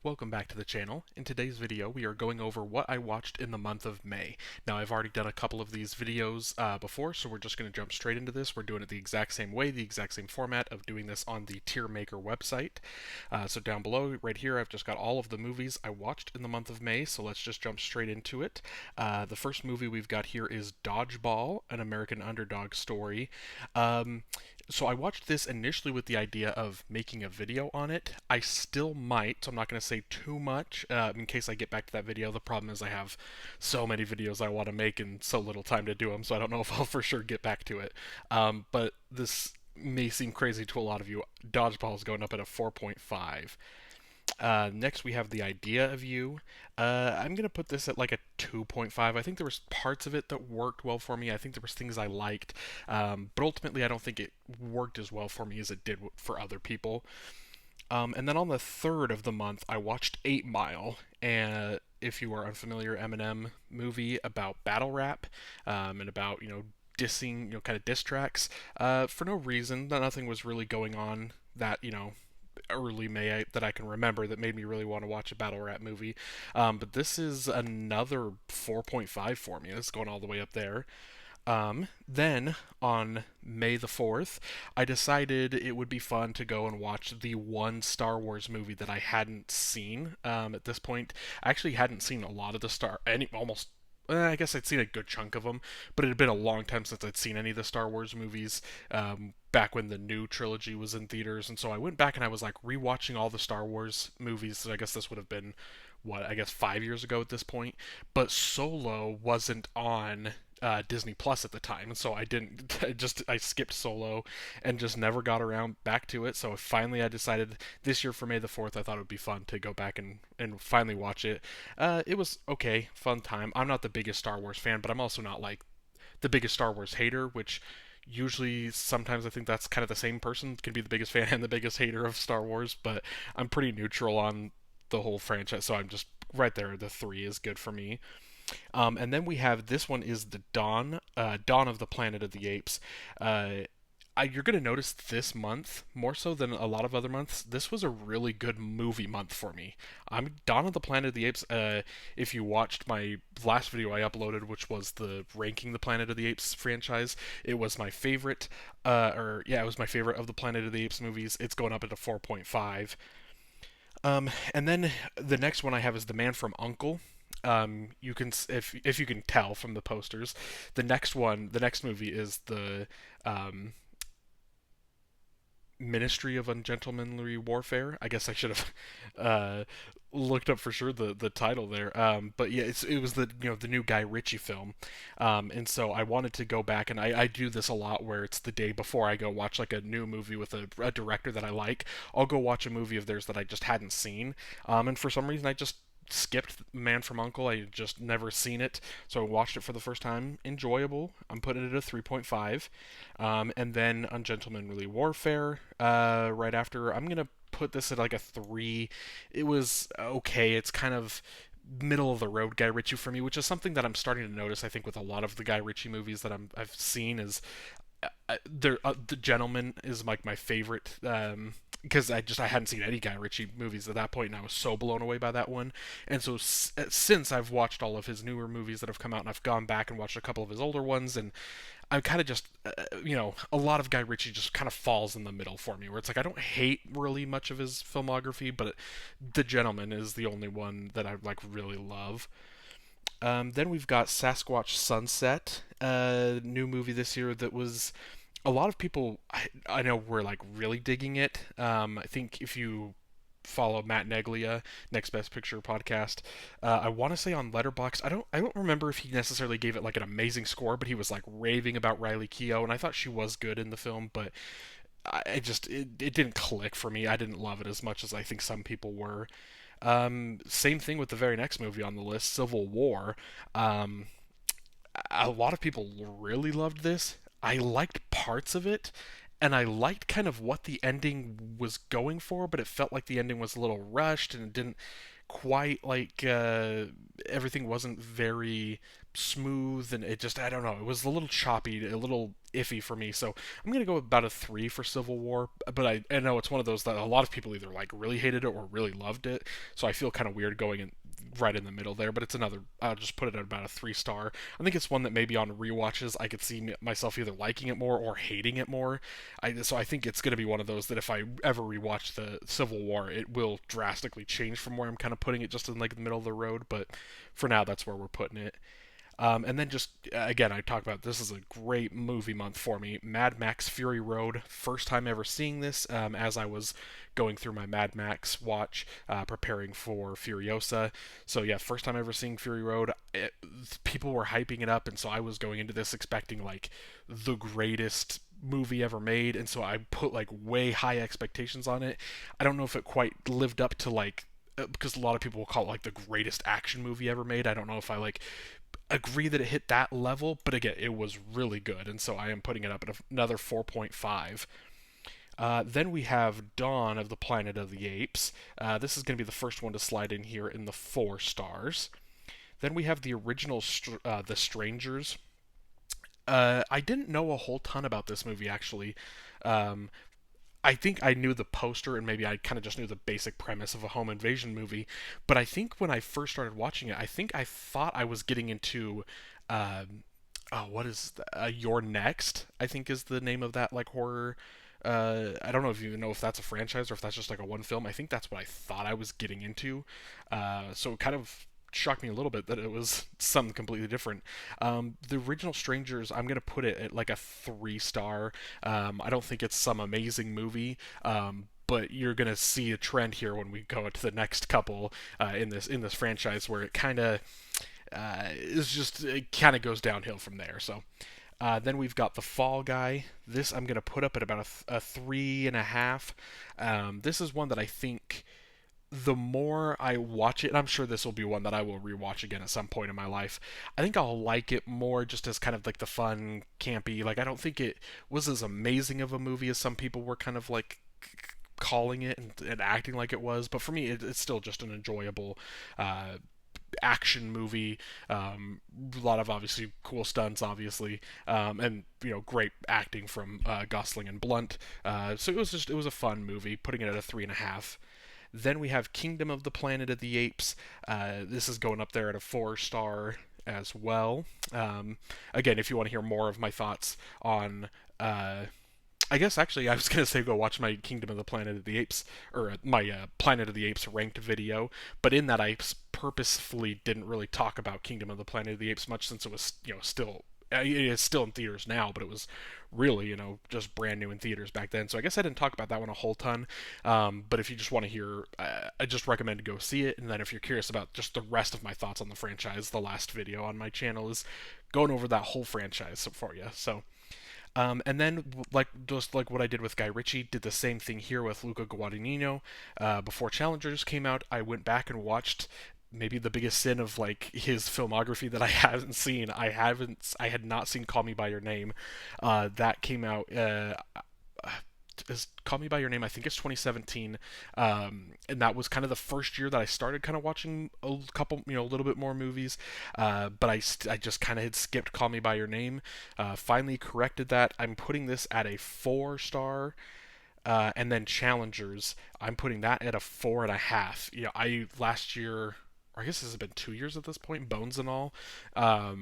Welcome back to the channel. In today's video, we are going over what I watched in the month of May. Now, I've already done a couple of these videos before, so we're just going to jump straight into this. We're doing it the exact same way, the exact same format of doing this on the Tier Maker website. So down below, right here, I've just got all of the movies I watched in the month of May, so let's just jump straight into it. The first movie we've got here is Dodgeball, an American underdog story. So I watched this initially with the idea of making a video on it. I still might, so I'm not going to say too much in case I get back to that video. The problem is I have so many videos I want to make and so little time to do them, so I don't know if I'll for sure get back to it. But this may seem crazy to a lot of you. Dodgeball is going up at a 4.5. Next, we have The Idea of You. I'm gonna put this at like a 2.5. I think there was parts of it that worked well for me. I think there was things I liked, but ultimately, I don't think it worked as well for me as it did for other people. And then on the third of the month, I watched 8 Mile, and if you are unfamiliar, Eminem movie about battle rap, and about dissing, kind of diss tracks, for no reason. Nothing was really going on that early May that I can remember that made me really want to watch a battle rap movie. But this is another 4.5 for me. It's going all the way up there. Then on May the 4th, I decided it would be fun to go and watch the one Star Wars movie that I hadn't seen at this point. I actually hadn't seen a lot of the almost. I guess I'd seen a good chunk of them, but it had been a long time since I'd seen any of the Star Wars movies. Back when the new trilogy was in theaters, and so I went back and I was like rewatching all the Star Wars movies. So I guess this would have been what, I guess 5 years ago at this point. But Solo wasn't on Disney Plus at the time, and so I didn't. I skipped Solo and just never got around back to it. So finally, I decided this year for May the 4th, I thought it would be fun to go back and finally watch it. It was okay, fun time. I'm not the biggest Star Wars fan, but I'm also not like the biggest Star Wars hater, which usually sometimes I think that's kind of the same person can be the biggest fan and the biggest hater of Star Wars, but I'm pretty neutral on the whole franchise, so I'm just right there. The three is good for me. And then we have this one is the Dawn of the Planet of the Apes. You're going to notice this month, more so than a lot of other months, this was a really good movie month for me. I'm Dawn of the Planet of the Apes. If you watched my last video I uploaded, which was the ranking the Planet of the Apes franchise, it was my favorite. It was my favorite of the Planet of the Apes movies. It's going up at a 4.5. And then the next one I have is The Man from Uncle. You can, if you can tell from the posters, the next movie is the Ministry of Ungentlemanly Warfare. I guess I should have looked up for sure the title there. But yeah, it was the new Guy Ritchie film, and so I wanted to go back, and I do this a lot where it's the day before I go watch like a new movie with a director that I like. I'll go watch a movie of theirs that I just hadn't seen, and for some reason I just skipped Man from Uncle. I just never seen it, so I watched it for the first time. Enjoyable. I'm putting it at a 3.5. And then Ungentlemanly Warfare. Right after, I'm gonna put this at like a 3. It was okay. It's kind of middle of the road Guy Ritchie for me, which is something that I'm starting to notice. I think with a lot of the Guy Ritchie movies that I've seen is the Gentleman is like my favorite, because I hadn't seen any Guy Ritchie movies at that point, and I was so blown away by that one. And so since I've watched all of his newer movies that have come out, and I've gone back and watched a couple of his older ones, and I'm kind of just a lot of Guy Ritchie just kind of falls in the middle for me, where it's like I don't hate really much of his filmography, but The Gentleman is the only one that I like really love. Then we've got Sasquatch Sunset, a new movie this year that was a lot of people I know were like really digging it. I think if you follow Matt Neglia, Next Best Picture podcast, I want to say on Letterboxd, I don't remember if he necessarily gave it like an amazing score, but he was like raving about Riley Keough, and I thought she was good in the film, but it didn't click for me. I didn't love it as much as I think some people were. Same thing with the very next movie on the list, Civil War. Um, a lot of people really loved this. I liked parts of it, and I liked kind of what the ending was going for, but it felt like the ending was a little rushed and it didn't quite like everything wasn't very smooth, and it just, I don't know, it was a little choppy, a little iffy for me. So I'm gonna go about a 3 for Civil War, but I know it's one of those that a lot of people either like really hated it or really loved it, so I feel kind of weird going in right in the middle there. But it's another, I'll just put it at about a 3 star. I think it's one that maybe on rewatches I could see myself either liking it more or hating it more. So I think it's going to be one of those that if I ever rewatch the Civil War, it will drastically change from where I'm kind of putting it, just in like the middle of the road. But for now, that's where we're putting it. And then just again, I talk about this is a great movie month for me. Mad Max Fury Road, first time ever seeing this, as I was going through my Mad Max watch, preparing for Furiosa. So yeah, first time ever seeing Fury Road. People were hyping it up, and so I was going into this expecting like the greatest movie ever made, and so I put like way high expectations on it. I don't know if it quite lived up to like, because a lot of people will call it like the greatest action movie ever made. I don't know if I like agree that it hit that level, but again, it was really good, and so I am putting it up at another 4.5. Then we have Dawn of the Planet of the Apes. This is going to be the first one to slide in here in the 4 stars. Then we have the original The Strangers. I didn't know a whole ton about this movie actually. Um, I think I knew the poster and maybe I kind of just knew the basic premise of a home invasion movie. But I think when I first started watching it, I think I thought I was getting into, what is Your Next? I think is the name of that like horror. I don't know if you even know if that's a franchise or if that's just like a one film. I think that's what I thought I was getting into. So it kind of shocked me a little bit that it was something completely different. The original Strangers, I'm gonna put it at like a 3 star. I don't think it's some amazing movie. But you're gonna see a trend here when we go to the next couple in this franchise where it kind of is just it kind of goes downhill from there. So then we've got The Fall Guy. This I'm gonna put up at about a 3.5. This is one that I think the more I watch it, and I'm sure this will be one that I will rewatch again at some point in my life, I think I'll like it more just as kind of like the fun, campy. Like, I don't think it was as amazing of a movie as some people were kind of like calling it and acting like it was. But for me, it's still just an enjoyable action movie. A lot of obviously cool stunts, obviously, and great acting from Gosling and Blunt. So it was a fun movie. Putting it at a 3.5. Then we have Kingdom of the Planet of the Apes. This is going up there at a 4 star as well. Again, if you want to hear more of my thoughts on I guess actually I was gonna say go watch my Kingdom of the Planet of the Apes or my Planet of the Apes ranked video, but in that I purposefully didn't really talk about Kingdom of the Planet of the Apes much since it was still it is still in theaters now, but it was really just brand new in theaters back then. So I guess I didn't talk about that one a whole ton. But if you just want to hear, I just recommend to go see it. And then if you're curious about just the rest of my thoughts on the franchise, the last video on my channel is going over that whole franchise for you. So and then, like just like what I did with Guy Ritchie, did the same thing here with Luca Guadagnino. Before Challengers came out, I went back and watched maybe the biggest sin of like his filmography that I haven't seen. I had not seen Call Me by Your Name. That came out. Is Call Me by Your Name? I think it's 2017, and that was kind of the first year that I started kind of watching a couple, a little bit more movies. But I just kind of had skipped Call Me by Your Name. Finally corrected that. I'm putting this at a 4 star. And then Challengers, I'm putting that at a 4.5. I last year, or I guess this has been 2 years at this point, Bones and All. I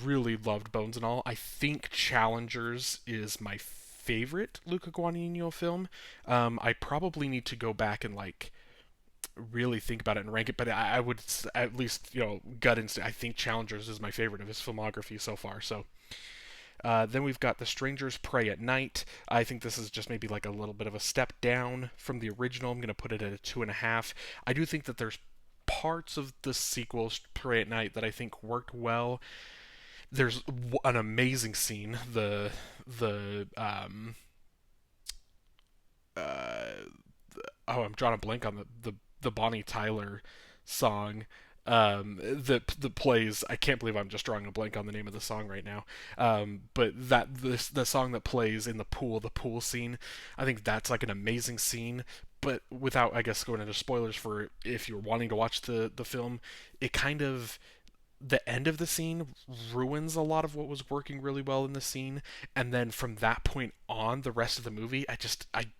really loved Bones and All. I think Challengers is my favorite Luca Guadagnino film. I probably need to go back and like really think about it and rank it, but I would at least gut instinct. I think Challengers is my favorite of his filmography so far. So then we've got The Strangers Prey at Night. I think this is just maybe like a little bit of a step down from the original. I'm going to put it at a 2.5. I do think that there's parts of the sequel, Prey at Night, that I think worked well. There's an amazing scene. I'm drawing a blank on the Bonnie Tyler song that plays. I can't believe I'm just drawing a blank on the name of the song right now. But the song that plays in the pool scene, I think that's like an amazing scene. but without, I guess, going into spoilers for if you're wanting to watch the film, it kind of the end of the scene ruins a lot of what was working really well in the scene, and then from that point on the rest of the movie I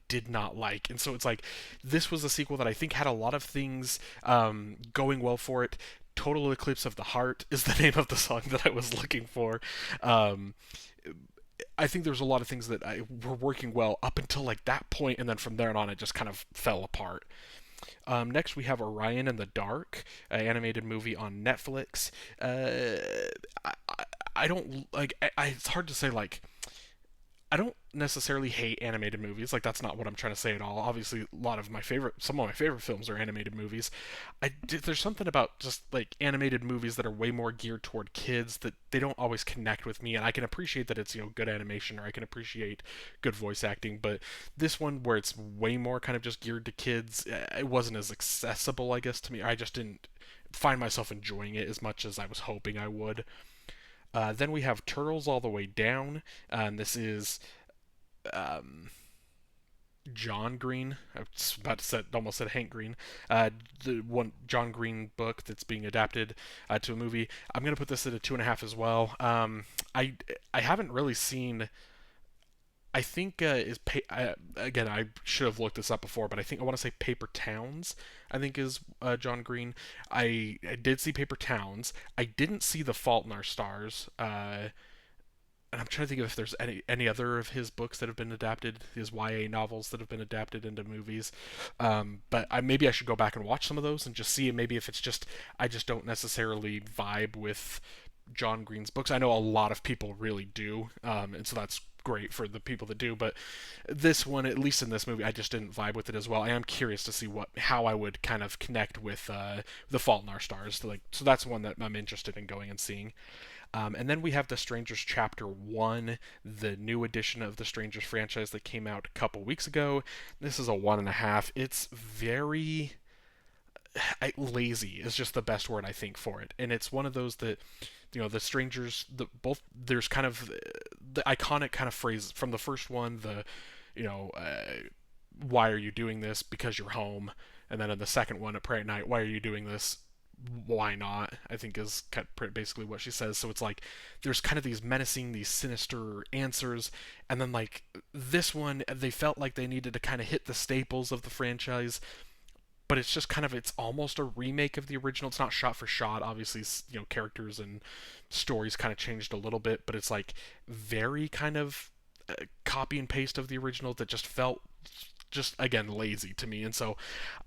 did not like. And so it's like this was a sequel that I think had a lot of things going well for it. Total Eclipse of the Heart is the name of the song that I was looking for. um, I think there's a lot of things that were working well up until like that point, and then from there on it just kind of fell apart. Next, we have Orion in the Dark, an animated movie on Netflix. I don't like. It's hard to say. Like, I don't necessarily hate animated movies. Like, that's not what I'm trying to say at all. Obviously, some of my favorite films are animated movies. There's something about just like animated movies that are way more geared toward kids that they don't always connect with me. And I can appreciate that it's good animation, or I can appreciate good voice acting, but this one where it's way more kind of just geared to kids, it wasn't as accessible, I guess, to me. I just didn't find myself enjoying it as much as I was hoping I would. Then we have Turtles All the Way Down, and this is um, John Green. I was about to almost said Hank Green. The one John Green book that's being adapted to a movie. I'm gonna put this at a 2.5 as well. I haven't really seen. I think again, I should have looked this up before, but I think I want to say Paper Towns. I think is John Green. I did see Paper Towns. I didn't see The Fault in Our Stars. And I'm trying to think of if there's any other of his books that have been adapted, his YA novels that have been adapted into movies. But maybe I should go back and watch some of those and just see maybe if it's just I just don't necessarily vibe with John Green's books. I know a lot of people really do, and so that's great for the people that do. But this one, at least in this movie, I just didn't vibe with it as well. I am curious to see how I would kind of connect with The Fault in Our Stars. So that's one that I'm interested in going and seeing. And then we have The Strangers Chapter 1, the new edition of the Strangers franchise that came out a couple weeks ago. This is a 1.5. It's very lazy is just the best word I think for it. And it's one of those that the strangers there's kind of the iconic kind of phrase from the first one, the you know why are you doing this, because you're home. And then in the second one, At Pray at Night, why are you doing this, why not, I think is basically what she says. So it's like there's kind of these menacing, these sinister answers, and then like this one they felt like they needed to kind of hit the staples of the franchise, but it's just kind of it's almost a remake of the original. It's not shot for shot, obviously. Characters and stories kind of changed a little bit, but it's like very kind of copy and paste of the original that just felt just again lazy to me. And so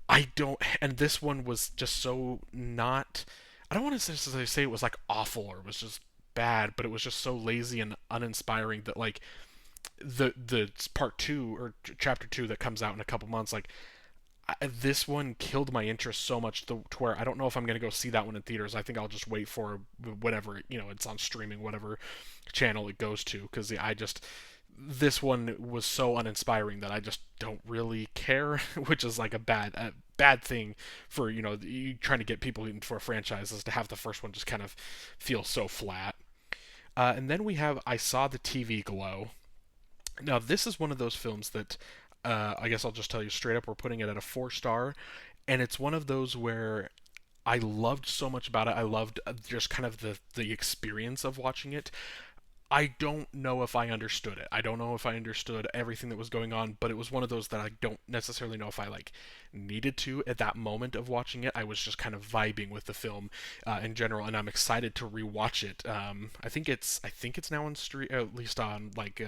I don't and this one was just so not, I don't want to necessarily say it was like awful or it was just bad, but it was just so lazy and uninspiring that like the part 2 or chapter 2 that comes out in a couple months, like this one killed my interest so much to where I don't know if I'm gonna go see that one in theaters. I think I'll just wait for whatever it's on streaming, whatever channel it goes to, because I just this one was so uninspiring that I just don't really care, which is like a bad thing for you trying to get people into a franchise, is to have the first one just kind of feel so flat. And then we have I Saw the TV Glow. Now this is one of those films that I guess I'll just tell you straight up, we're putting it at a 4 star, and it's one of those where I loved so much about it. I loved just kind of the experience of watching it. I don't know if I understood it. I don't know if I understood everything that was going on, but it was one of those that I don't necessarily know if I like needed to at that moment of watching it. I was just kind of vibing with the film in general, and I'm excited to rewatch it. I think it's now on street, at least on like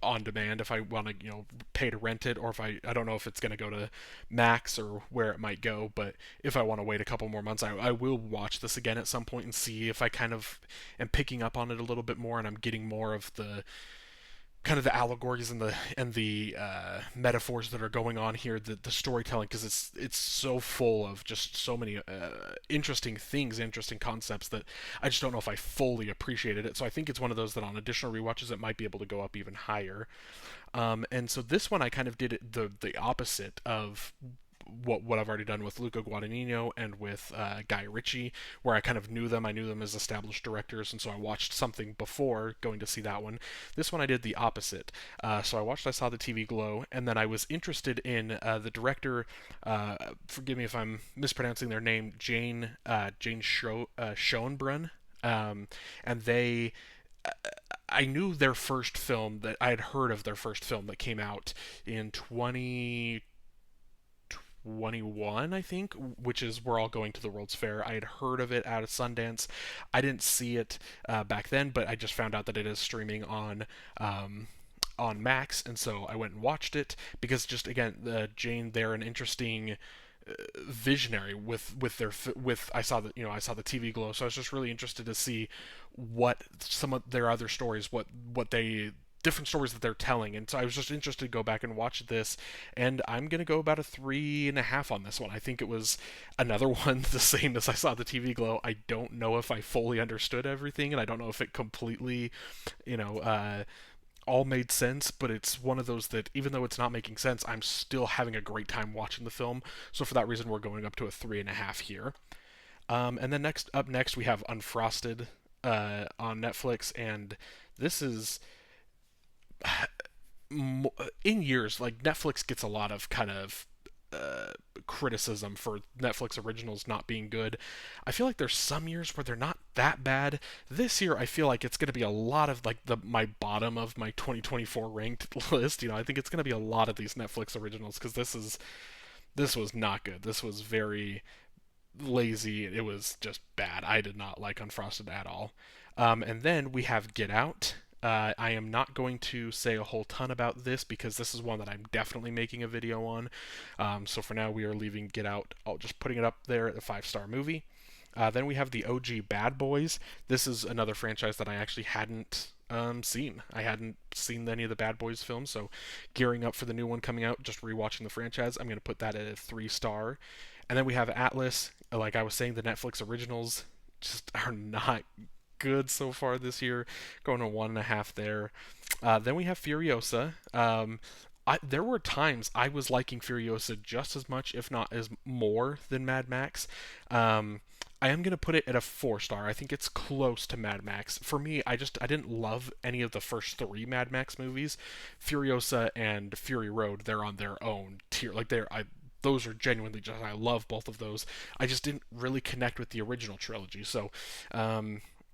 on demand if I want to pay to rent it, or if I don't know if it's going to go to Max or where it might go, but if I want to wait a couple more months, I will watch this again at some point and see if I kind of am picking up on it a little bit more, and I'm getting more of the kind of the allegories and the metaphors that are going on here, the storytelling, because it's so full of just so many interesting things, interesting concepts, that I just don't know if I fully appreciated it. So I think it's one of those that on additional rewatches it might be able to go up even higher. And so this one I kind of did it the opposite of what I've already done with Luca Guadagnino and with Guy Ritchie, where I kind of knew them. I knew them as established directors, and so I watched something before going to see that one. This one I did the opposite. So I saw the TV Glow, and then I was interested in the director. Forgive me if I'm mispronouncing their name, Jane Schoenbrunn, and they. I knew their first film that I had heard of their first film that came out in 2021, I think, which is We're All Going to the World's Fair. I had heard of it out of Sundance. I didn't see it back then, but I just found out that it is streaming on Max, and so I went and watched it because just again, Jane, they're an interesting visionary with their with I saw that I saw the TV Glow, so I was just really interested to see what some of their other stories, what they different stories that they're telling, and so I was just interested to go back and watch this, and I'm gonna go about a 3.5 on this one. I think it was another one the same as I saw the TV Glow. I don't know if I fully understood everything, and I don't know if it completely, you know, all made sense, but it's one of those that even though it's not making sense, I'm still having a great time watching the film. So for that reason, we're going up to a 3.5 here. And then next we have Unfrosted on Netflix, and this is in years like Netflix gets a lot of kind of criticism for Netflix originals not being good. I feel like there's some years where they're not that bad. This year, I feel like it's going to be a lot of like my bottom of my 2024 ranked list. I think it's going to be a lot of these Netflix originals because this was not good. This was very lazy. It was just bad. I did not like Unfrosted at all. And then we have Get Out. I am not going to say a whole ton about this because this is one that I'm definitely making a video on. So for now, we are leaving Get Out, just putting it up there at a 5-star movie. Then we have the OG Bad Boys. This is another franchise that I actually hadn't seen. I hadn't seen any of the Bad Boys films, so gearing up for the new one coming out, just rewatching the franchise, I'm going to put that at a 3-star. And then we have Atlas. Like I was saying, the Netflix originals just are not good so far this year, going to 1.5 there. Then we have Furiosa. There were times I was liking Furiosa just as much, if not as more, than Mad Max. I am gonna put it at a 4-star. I think it's close to Mad Max. For me, I didn't love any of the first 3 Mad Max movies. Furiosa and Fury Road, they're on their own tier. Like those are genuinely just I love both of those. I just didn't really connect with the original trilogy. So,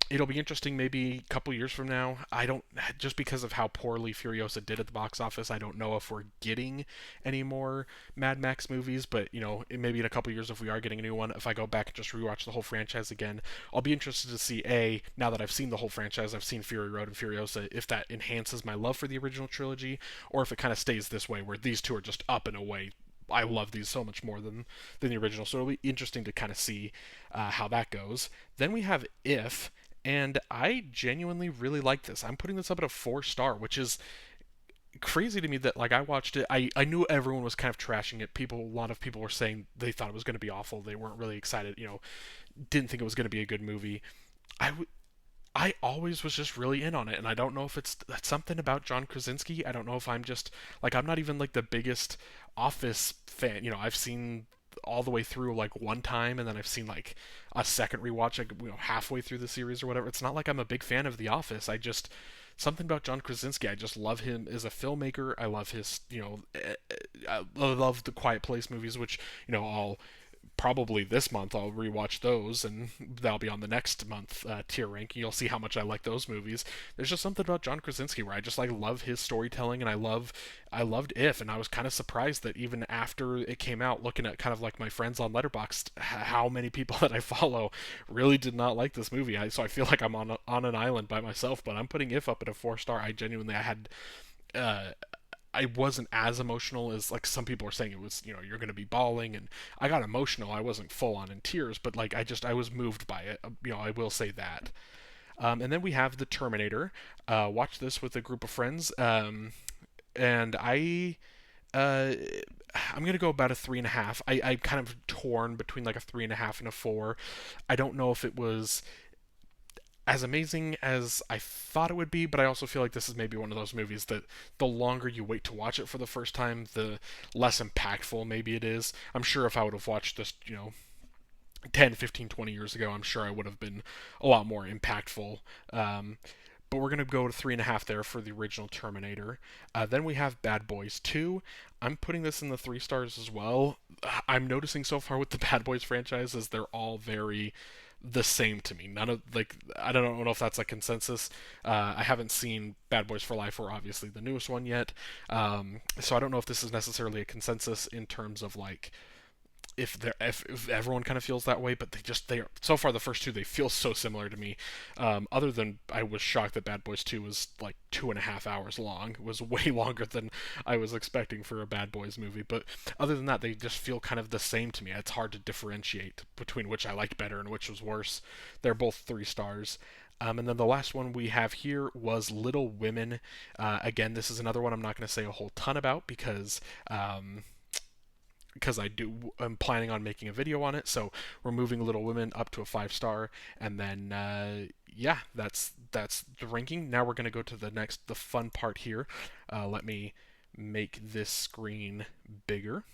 it'll be interesting maybe a couple years from now. I don't, just because of how poorly Furiosa did at the box office, I don't know if we're getting any more Mad Max movies, but maybe in a couple years if we are getting a new one, if I go back and just rewatch the whole franchise again, I'll be interested to see now that I've seen the whole franchise, I've seen Fury Road and Furiosa, if that enhances my love for the original trilogy, or if it kind of stays this way where these two are just up and away. I love these so much more than the original, so it'll be interesting to kind of see how that goes. Then we have If, and I genuinely really like this. I'm putting this up at a 4-star, which is crazy to me that like I watched it. I knew everyone was kind of trashing it. A lot of people were saying they thought it was going to be awful. They weren't really excited. Didn't think it was going to be a good movie. I always was just really in on it, and I don't know if that's something about John Krasinski. I don't know if I'm just like I'm not even like the biggest Office fan. I've seen all the way through like one time, and then I've seen like a second rewatch, like halfway through the series or whatever. It's not like I'm a big fan of The Office. I just something about John Krasinski. I just love him as a filmmaker. I love his, I love the Quiet Place movies, which I'll probably this month I'll rewatch those, and that'll be on the next month tier ranking. You'll see how much I like those movies. There's just something about John Krasinski where I just like love his storytelling, and I loved If, and I was kind of surprised that even after it came out, looking at kind of like my friends on Letterboxd, how many people that I follow really did not like this movie. So I feel like I'm on an island by myself, but I'm putting If up at a 4-star. I had uh, I wasn't as emotional as like some people are saying it was. You're going to be bawling, and I got emotional. I wasn't full on in tears, but like I was moved by it. I will say that. And then we have The Terminator. Watch this with a group of friends, and uh, I'm gonna go about a 3.5. I'm kind of torn between like a 3.5 and a 4. I don't know if it was as amazing as I thought it would be, but I also feel like this is maybe one of those movies that the longer you wait to watch it for the first time, the less impactful maybe it is. I'm sure if I would have watched this, 10, 15, 20 years ago, I'm sure I would have been a lot more impactful. Um, but we're going to go to 3.5 there for the original Terminator. Then we have Bad Boys 2. I'm putting this in the 3 stars as well. I'm noticing so far with the Bad Boys franchises, they're all very the same to me. None of, like, I don't know if that's a consensus. I haven't seen Bad Boys for Life, or obviously the newest one yet. So I don't know if this is necessarily a consensus in terms of like if everyone kind of feels that way, but they are so far the first two they feel so similar to me. Other than I was shocked that Bad Boys 2 was like 2.5 hours long. It was way longer than I was expecting for a Bad Boys movie. But other than that, they just feel kind of the same to me. It's hard to differentiate between which I liked better and which was worse. They're both 3 stars. And then the last one we have here was Little Women. Again, this is another one I'm not going to say a whole ton about because I'm planning on making a video on it. So we're moving Little Women up to a 5 star, and then yeah, that's the ranking. Now we're gonna go to the fun part here. Let me make this screen bigger.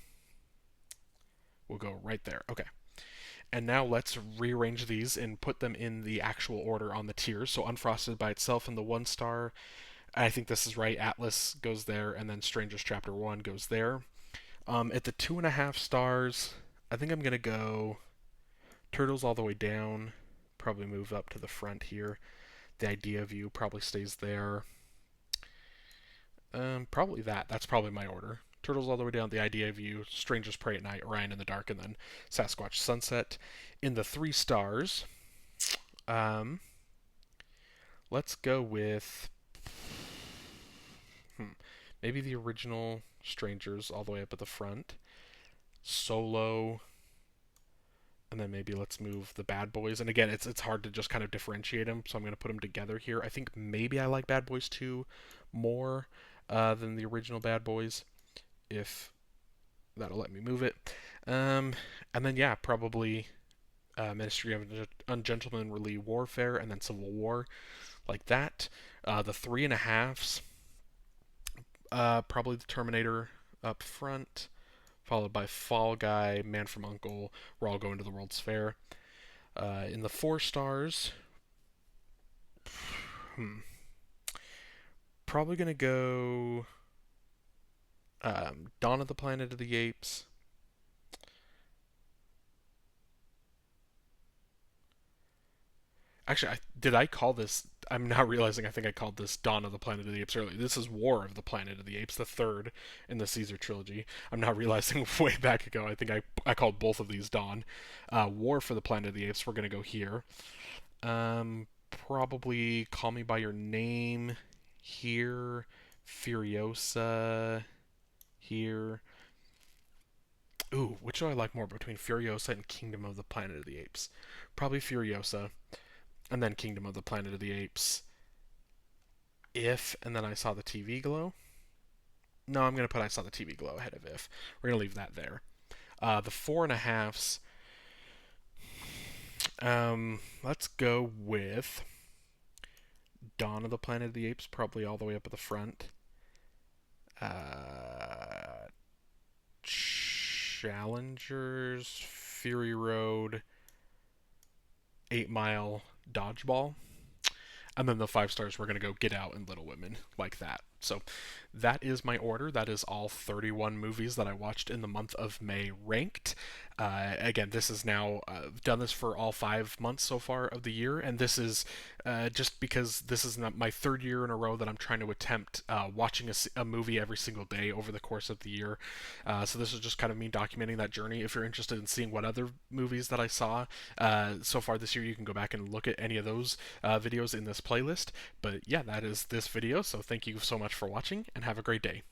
We'll go right there. Okay. And now let's rearrange these and put them in the actual order on the tiers. So Unfrosted by itself in the 1 star. I think this is right. Atlas goes there, and then Strangers Chapter 1 goes there. At the 2.5 stars, I think I'm gonna go Turtles All the Way Down. Probably move up to the front here. The Idea of You probably stays there. Probably that. That's probably my order. Turtles All the Way Down, The Idea of You, Strangers Pray at Night, Ryan in the Dark, and then Sasquatch Sunset. In the 3 stars, um, let's go with maybe the original Strangers all the way up at the front. Solo, and then maybe let's move the Bad Boys. And again, it's hard to just kind of differentiate them, so I'm going to put them together here. I think maybe I like Bad Boys 2 more than the original Bad Boys, if that'll let me move it. And then yeah, probably Ministry of Ungentlemanly Warfare, and then Civil War, like that. The 3.5s, probably the Terminator up front, followed by Fall Guy, Man from U.N.C.L.E. We're All Going to the World's Fair. In the 4 stars, probably gonna go Dawn of the Planet of the Apes. Actually, did I call this? I'm now realizing I think I called this Dawn of the Planet of the Apes earlier. This is War of the Planet of the Apes, the third in the Caesar trilogy. I'm now realizing way back ago, I think I called both of these Dawn. War for the Planet of the Apes, we're going to go here. Probably Call Me By Your Name here. Furiosa here. Ooh, which do I like more between Furiosa and Kingdom of the Planet of the Apes? Probably Furiosa, and then Kingdom of the Planet of the Apes. If, and then I Saw the TV Glow. No, I'm going to put I Saw the TV Glow ahead of If. We're going to leave that there. The 4.5s. Let's go with Dawn of the Planet of the Apes, probably all the way up at the front. Challengers, Fury Road, 8 Mile, Dodgeball. And then the 5 stars, we're going to go Get Out and Little Women, like that. So that is my order. That is all 31 movies that I watched in the month of May ranked. Again, this is now done this for all 5 months so far of the year, and this is just because this is not my 3rd year in a row that I'm trying to attempt watching a movie every single day over the course of the year. So this is just kind of me documenting that journey. If you're interested in seeing what other movies that I saw so far this year, you can go back and look at any of those videos in this playlist. But yeah, that is this video, so thank you so much for watching, and have a great day.